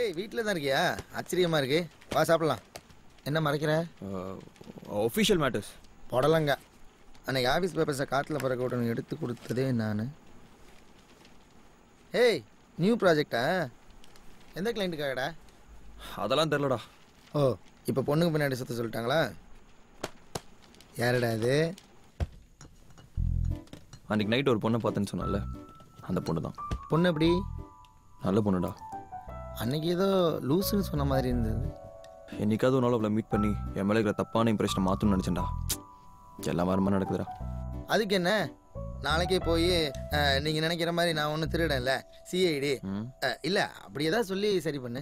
ஏய் வீட்டில் தான் இருக்கியா? ஆச்சரியமா இருக்கு. வா சாப்பிடலாம். என்ன மறைக்கிற? ஒஃபிஷியல் மேட்டர்ஸ் போடலாங்க. அன்னைக்கு ஆஃபீஸ் பேப்பர்ஸை காற்றுல பறக்க விட்டு எடுத்து கொடுத்ததே நான். ஏய் நியூ ப்ராஜெக்டா? எந்த கிளைண்ட்டுக்காகடா? அதெல்லாம் தெரிலடா. ஓ இப்போ பொண்ணுக்கு பின்னாடி சுற்ற சொல்லிட்டாங்களா? யாருடா அது? அன்றைக்கி நைட் ஒரு பொண்ணை பார்த்தேன்னு சொன்னால அந்த பொண்ணு தான். பொண்ணு எப்படி? நல்ல பொண்ணுடா. அன்னைக்கு ஏதோ லூஸுன்னு சொன்ன மாதிரி இருந்தது. என்னைக்காவது ஒரு நாள் அவளை மீட் பண்ணி என் மேலே இருக்கிற தப்பான இம்ப்ரெஷனை மாற்றணும்னு நினச்சேன்டா. எல்லாம் வரமா நடக்குதுடா. அதுக்கு என்ன, நாளைக்கே போய் நீங்கள் நினைக்கிற மாதிரி நான் ஒன்றும் திருடன்ல, சிஐடி இல்லை அப்படி ஏதாவது சொல்லி சரி பண்ணு.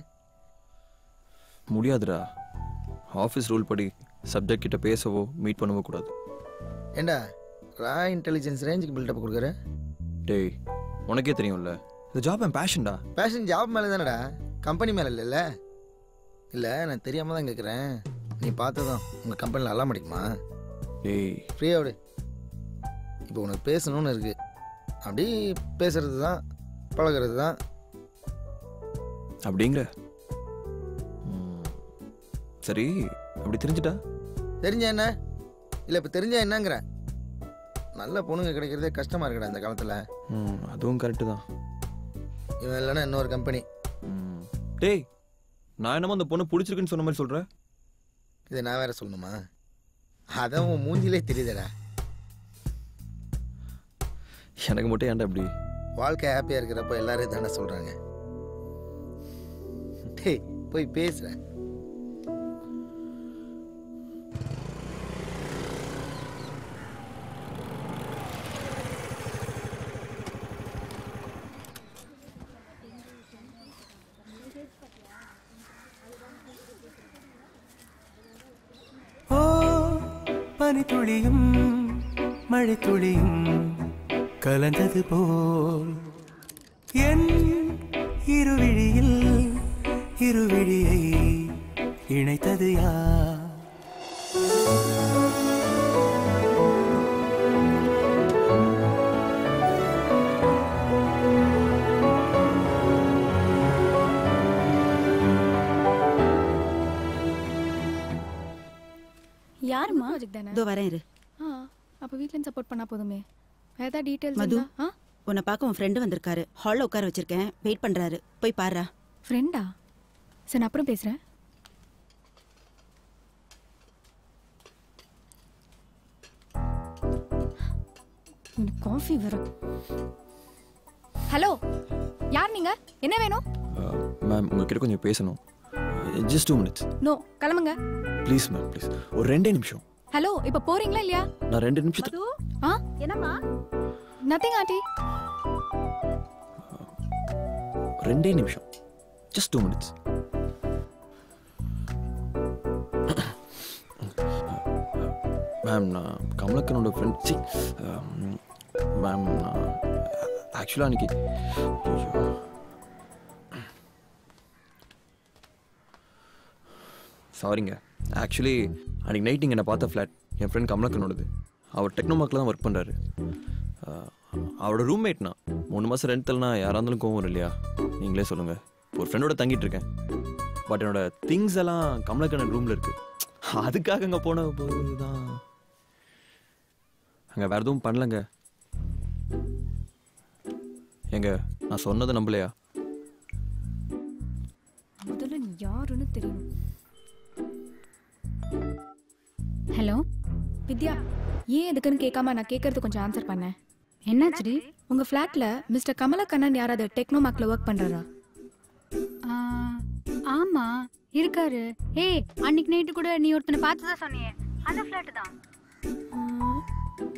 முடியாதுடா. ஆஃபீஸ் ரூல் படி சப்ஜெக்ட் கிட்ட பேசவோ மீட் பண்ணவோ கூடாது. ஏண்டா ரா இன்டெலிஜென்ஸ் ரேஞ்சுக்கு பில்டப் கொடுக்குற? டேய் உனக்கே தெரியும்ல, இந்த ஜாப் என் பேஷன்டா. பேஷன் ஜாப் மேலே தானடா, கம்பெனி மேலே இல்லைல்ல? இல்லை நான் தெரியாமல் தான் கேட்குறேன். நீ பார்த்ததும் உங்கள் கம்பெனியில் எல்லாம் முடிக்குமா? டேய் ஃப்ரீயாக விடு. இப்போ உனக்கு பேசணும்னு இருக்கு, அப்படி பேசுறது தான் பழகிறது தான் அப்படிங்கிற. சரி அப்படி தெரிஞ்சுட்டா? தெரிஞ்சா என்ன இல்லை, இப்போ தெரிஞ்சா என்னங்கிற? நல்ல பொண்ணுங்க கிடைக்கிறதே கஷ்டமாக இருக்குடா இந்த காலத்தில். அதுவும் கரெக்டு தான். இவன் இல்லைன்னா இன்னொரு கம்பெனி. டேய் நான் என்னமோ அந்த பொண்ணு பிடிச்சிருக்குன்னு சொன்ன மாதிரி சொல்கிறேன். இதை நான் வேற சொல்லணுமா? அதான் உன் மூஞ்சிலே தெரியுதுடா. எனக்கு மட்டும் ஏன்டா அப்படி? வாழ்க்கை ஹாப்பியாக இருக்கிறப்ப எல்லாரும் தானே சொல்கிறாங்க. டேய் போய் பேசுகிறேன். பனித்துளியும் மழை துளியும் கலந்தது போல் என் இருவிழியில் இருவிழியை இணைத்தது யார்? யாருமா? இதோ வரேன் இரு. அப்போ வீட்ல சப்போர்ட் பண்ணா போதுமே. ஏதா டீடைல்ஸ் மது, உன்னை பார்க்க உன் ஃப்ரெண்டு வந்திருக்காரு. ஹாலில் உட்கார வச்சிருக்கேன், வெயிட் பண்றாரு. போய் பாருடா. ஃப்ரெண்டா? சரி நான் அப்புறம் பேசுறேன். காஃபி வரும். ஹலோ யார் நீங்க? என்ன வேணும்? மேம் உங்ககிட்ட கொஞ்சம் பேசணும். Just 2 minutes. நோ கிளம்புங்க ப்ளீஸ் மேம் ப்ளீஸ். ஒரு 2 நிமிஷம். ஹலோ இப்போ போறீங்களா இல்லையா? நான் 2 நிமிஷத்துக்கு. என்னம்மா? Nothing aunty. 2 நிமிஷம். Just 2 minutes. மேம் நான் கமலக்கனோட ஃப்ரெண்ட். சி மேம் நான் ஆக்சுவலாக அன்றைக்கி சாரிங்க. ஆக்சுவலி அன்றைக்கி நைட் நீங்கள் என்னை பார்த்த ஃப்ளாட் என் ஃப்ரெண்ட் கமலக்கனோடது. அவர் டெக்னோமார்க்கில் தான் ஒர்க் பண்ணுறாரு. அவரோட ரூம்மேட்னா 3 மாதம் ரெண்டல்னா யாராக இருந்தாலும் கோவம் வரும் இல்லையா? நீங்களே சொல்லுங்கள். ஒரு ஃப்ரெண்டோட தங்கிட்டு இருக்கேன். பட் என்னோட திங்ஸ் எல்லாம் கமலக்கண்ணன் ரூமில் இருக்குது. அதுக்காக அங்கே போன போது தான் அங்கே வேறு எதுவும் பண்ணலங்க. எங்க நான் சொன்னதை நம்பலையா? முதல்ல யாருன்னு தெரியணும். ஹலோ வித்யா, ஏன் எதுக்குன்னு கேட்காம நான் கேட்கறது கொஞ்சம் ஆன்சர் பண்ணேன். என்னாச்சுடி? உங்க ஃப்ளாட்ல மிஸ்டர் கமலக்கண்ணன் யாராவது டெக்னோமார்க்ல ஒர்க் பண்றாரா? ஆமா இருக்காரு. ஏய் அன்னைக்கு நைட்டு கூட நீ ஒருத்தனை பார்த்ததா சொன்னியே, அந்த ஃப்ளாட் தான்.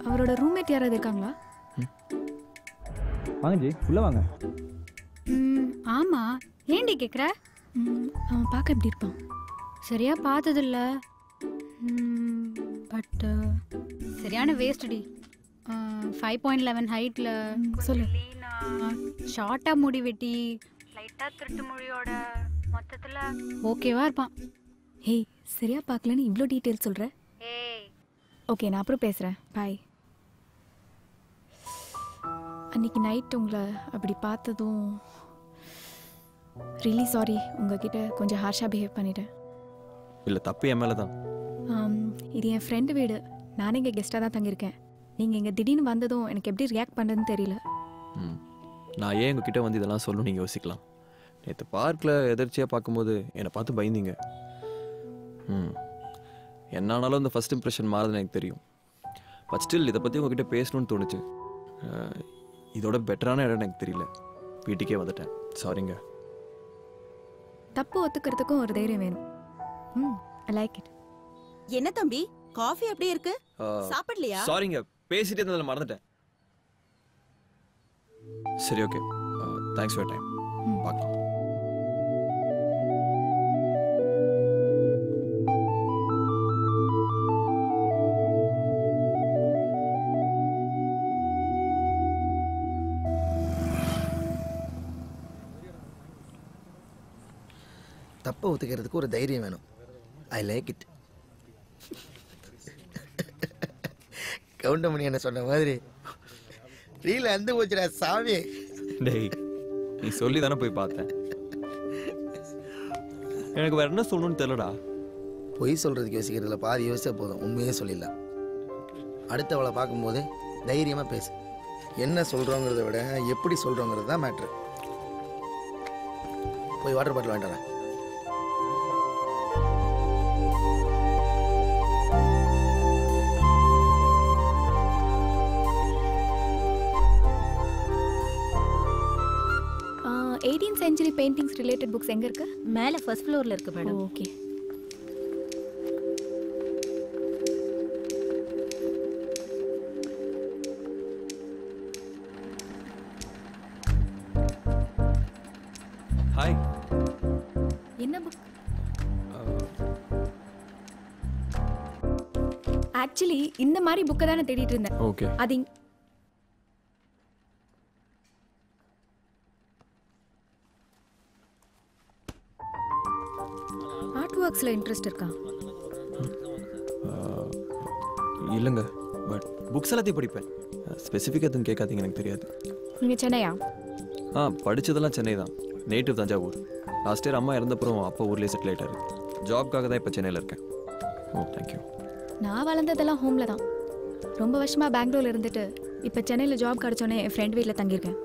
அவரோட ரூம்மேட் யாராவது இருக்காங்களா? வாங்க ஜி உள்ள வாங்க. ஆமா ஏண்டி கேக்குற? அவன் பார்க்க எப்படி இருப்பான்? சரியா பார்த்ததில்ல. பட் சரியான வேஸ்ட்டி. 5.11 ஹைட்ல சொல்லு. ஷார்ட்டா முடி வெட்டி லைட்டா திருட்டு மொழியோட மொத்தத்துல ஓகேவா இருப்பான். ஹேய் சரியா பார்க்கலன்னு இவ்வளோ டீட்டெயில் சொல்ற? ஏய் ஓகே நான் அப்புறம் பேசுறேன். பாய். அன்னைக்கு நைட் உங்களை அப்படி பார்த்ததும் ரியலி சாரி, உங்ககிட்ட கொஞ்சம் ஹார்ஷாக பிஹேவ் பண்ணிட்டேன். இல்லை, தப்பு என் மேலே தான். இது என் ஃப்ரெண்டு வீடு. நானே இங்கே கெஸ்ட்டாக தான் தங்கியிருக்கேன். நீங்கள் இங்கே திடீர்னு வந்ததும் எனக்கு எப்படி ரியாக்ட் பண்ணுறதுன்னு தெரியல. நான் ஏன் உங்ககிட்ட வந்து இதெல்லாம் சொல்லணும் நீங்கள் யோசிக்கலாம். நேற்று பார்க்கில் எதிர்ச்சியாக பார்க்கும்போது என்னை பார்த்து பயந்தீங்க. என்னானாலும் இந்த ஃபஸ்ட் இம்ப்ரெஷன் மாறுதுன்னு எனக்கு தெரியும். பட் ஸ்டில் இதை பற்றி உங்ககிட்ட பேசணும்னு தோணுச்சு. இதோட பெட்டரான இடம் எனக்கு தெரியல. வீட்டுக்கே வந்துட்டேன். சாரிங்க. தப்பு ஒத்துக்கிறதுக்கும் ஒரு தைரியம் வேணும். I like it. என்ன தம்பி, காஃபி அப்படியே இருக்கு, சாப்பிடலையா? சாரிங்க, பேசிட்டே இருந்ததில் மறந்துட்டேன். சரி, ஓகே, தேங்க்ஸ் ஃபார் டைம். பார்க்கலாம். தப்பை ஒத்துக்கிறதுக்கு ஒரு தைரியம் வேணும். I like it. கவுண்டமணி என்ன சொன்ன மாதிரி ரீல அந்து போச்சுடா சாமி. டேய், நீ சொல்லி தானே போய் பார்த்தேன். எனக்கு வேற என்ன சொல்லணும்னு தெரியலடா. பொய் சொல்றதுக்கு யோசிக்கிறதுல பாதி யோசிச்சா போதும், உண்மையே சொல்லிடலாம். அடுத்தவளை பார்க்கும்போது தைரியமா பேசு. என்ன சொல்றோங்கிறத விட எப்படி சொல்றோங்கிறது தான் மேட்ரு. போய் வாட்டர் பாட்டில் வாங்கிட்டு வரேன். செஞ்சுரி பெயிண்டிங்ஸ் ரிலேட்டட் புக்ஸ் எங்க இருக்கு? மேல ஃபர்ஸ்ட் ஃப்ளோர்ல இருக்கு மேடம். ஓகே. ஹாய். என்ன புக்? ஆக்சுவலி இந்த மாதிரி புக்கை தானே தேடிட்டு இருந்தேன். ஓகே. அது ஒர்க்ஸ்ல இன்ட்ரெஸ்ட் இருக்கா? இல்லைங்க, பட் புக்ஸ் எல்லாத்தையும் படிப்பேன். ஸ்பெசிஃபிக்காக எதுவும் கேட்காதீங்க, எனக்கு தெரியாது. நீங்கள் சென்னையா? படித்ததெல்லாம் சென்னை தான். நேட்டிவ் தஞ்சாவூர். லாஸ்ட் இயர் அம்மா இறந்தப்புறம் அப்பா ஊர்லேயே செட்டில் ஆகிட்டாரு. ஜாப்காக தான் இப்போ சென்னையில் இருக்கேன். ஓ, தேங்க்யூ. நான் வளர்ந்ததெல்லாம் ஹோமில் தான். ரொம்ப வருஷமாக பெங்களூரில் இருந்துட்டு இப்போ சென்னையில் ஜாப் கிடச்சோன்னே என் ஃப்ரெண்ட் வீட்டில் தங்கியிருக்கேன்.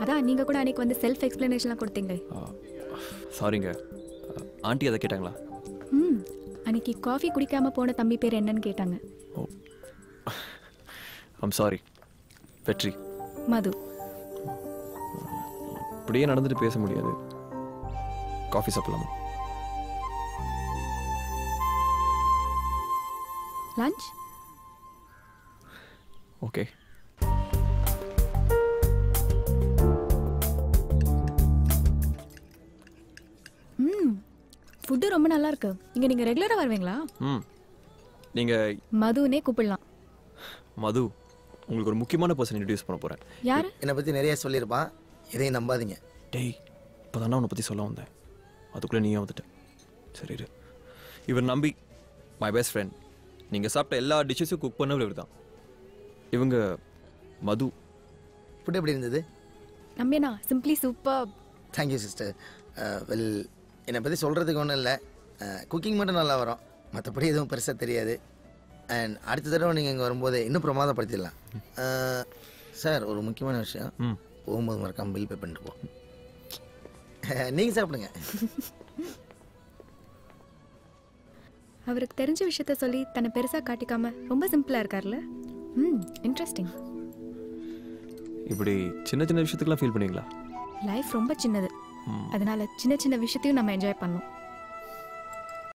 அதான் நீங்கள் கூட அன்றைக்கி வந்து செல்ஃப் எக்ஸ்ப்ளனேஷன்லாம் கொடுத்தீங்களே. சாரிங்க, ஆண்டி அதை கேட்டாங்களா? அன்னைக்கு காஃபி குடிக்காம போன தம்பி பேர் என்னன்னு கேட்டாங்க. ஓ, ஐம் சாரி. வெற்றி. மது. இப்படியே நடந்துட்டு பேச முடியாது. காஃபி சாப்பிடலாமா? லஞ்ச்? ஓகே. ஃபுட்டு ரொம்ப நல்லா இருக்கு. இங்க நீங்க ரெகுலரா வருவீங்களா? நீங்க மதுனே கூப்பிடலாம். மது, உங்களுக்கு ஒரு முக்கியமான பர்சன் இன்ட்ரோடியூஸ் பண்ண போறேன். யாரு? என்னை பத்தி நிறைய சொல்லியிருப்பான், எதையும் நம்பாதீங்க. டேய், இப்போதானே உன்னை பத்தி சொல்ல வந்தேன், அதுக்குள்ளே நீயே வந்துட்ட. சரி, இவர் நம்பி, மை பெஸ்ட் ஃப்ரெண்ட். நீங்கள் சாப்பிட்ட எல்லா டிஷ்ஷஸும் குக் பண்ணவர் இவர் தான். இவங்க மது. ஃபுட் எப்படி இருந்தது? நம்பியனா simply super. Thank you sister. Well, என்னை பற்றி சொல்கிறதுக்கு ஒன்றும் இல்லை. குக்கிங் மட்டும் நல்லா வரும், மற்றபடி எதுவும் பெருசாக தெரியாது. அண்ட் அடுத்த தடவை நீங்கள் இங்கே வரும்போது இன்னும் பிரமாதப்படுத்திடலாம். சார், ஒரு முக்கியமான விஷயம், போகும்போது மறக்காமல் பில் பே பண்ணிட்டு போ. நீங்கள் சாப்பிடுங்க. அவருக்கு தெரிஞ்ச விஷயத்த சொல்லி தன்னை பெருசாக காட்டிக்காம ரொம்ப சிம்பிளாக இருக்கார்ல. இன்ட்ரெஸ்டிங். இப்படி சின்ன சின்ன விஷயத்துக்குலாம் ஃபீல் பண்ணுவீங்களா? லைஃப் ரொம்ப சின்னது, அதனால சின்ன சின்ன விஷயத்தையும் நம்ம என்ஜாய் பண்ணணும்.